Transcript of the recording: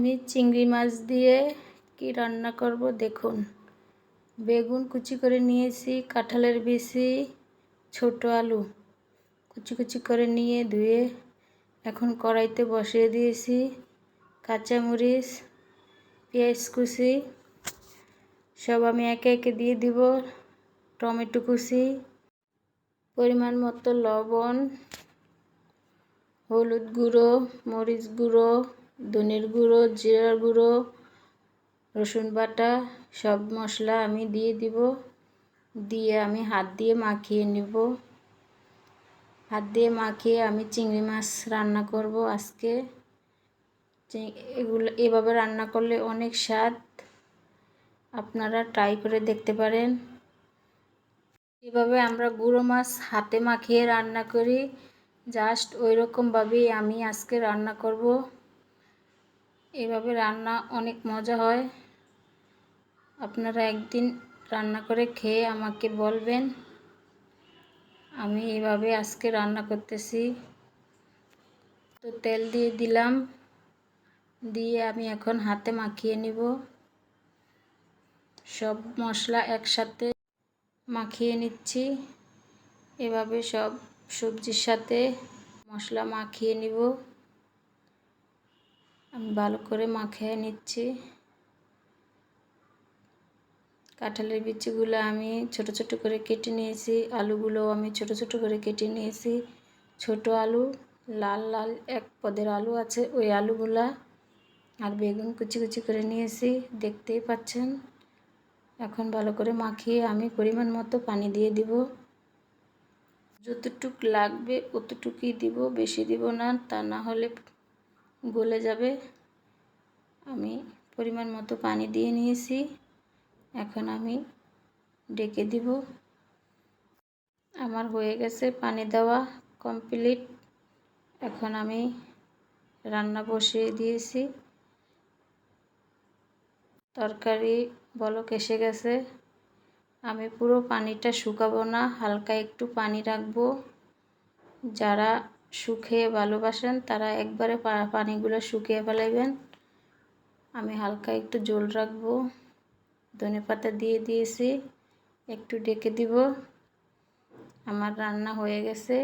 আমি চিংড়ি মাছ দিয়ে কি রান্না করব দেখুন। বেগুন কুচি করে নিয়েছি, কাঁঠালের বিচি, ছোট আলু কুচি কুচি করে নিয়ে ধুয়ে এখন কড়াইতে বসিয়ে দিয়েছি। কাঁচামরিচ, পেঁয়াজ কুচি সব আমি একে একে দিয়ে দিব। টমেটো কুচি, পরিমাণ মতো লবণ, হলুদ গুঁড়ো, মরিচ গুঁড়ো, ধনের গুঁড়ো, জিরার গুঁড়ো, রসুন বাটা সব মশলা আমি দিয়ে দিব। দিয়ে আমি হাত দিয়ে মাখিয়ে নিব। হাত দিয়ে মাখিয়ে আমি চিংড়ি মাছ রান্না করব আজকে। এভাবে রান্না করলে অনেক স্বাদ, আপনারা ট্রাই করে দেখতে পারেন। এভাবে আমরা গুঁড়ো মাছ হাতে মাখিয়ে রান্না করি, জাস্ট ওই রকমভাবেই আমি আজকে রান্না করব। এভাবে রান্না অনেক মজা হয়, আপনারা একদিন রান্না করে খেয়ে আমাকে বলবেন। আমি এভাবে আজকে রান্না করতেছি। তো তেল দিয়ে দিলাম, দিয়ে আমি এখন হাতে মাখিয়ে নিব। সব মশলা একসাথে মাখিয়ে নিচ্ছি। এভাবে সব সবজির সাথে মশলা মাখিয়ে নিব। আমি ভালো করে মাখিয়ে নিচ্ছি। কাঁঠালের বিচিগুলো আমি ছোট ছোট করে কেটে নিয়েছি, আলুগুলো আমি ছোট ছোট করে কেটে নিয়েছি। ছোট আলু, লাল লাল এক পদের আলু আছে ওই আলুগুলা, আর বেগুন কুচি কুচি করে নিয়েছি, দেখতেই পাচ্ছেন। এখন ভালো করে মাখিয়ে আমি পরিমাণ মতো পানি দিয়ে দিব। যতটুক লাগবে অতটুকুই দিব, বেশি দিব না, তা না হলে গলে যাবে। আমি পরিমাণ মতো পানি দিয়ে নিয়েছি, এখন আমি ঢেকে দিব। আমার হয়ে গেছে পানি দেওয়া কমপ্লিট। এখন আমি রান্না বসিয়ে দিয়েছি। তরকারি বলক এসে গেছে। আমি পুরো পানিটা শুকাবো না, হালকা একটু পানি রাখবো। যারা শুকিয়ে ভালোবাসেন তারা একবারে পানিগুলো শুকিয়ে ফেলাইবেন। আমি হালকা একটু ঝোল রাখবো। ধনেপাতা দিয়ে দিয়েছি, একটু ঢেকে দিব। আমার রান্না হয়ে গেছে।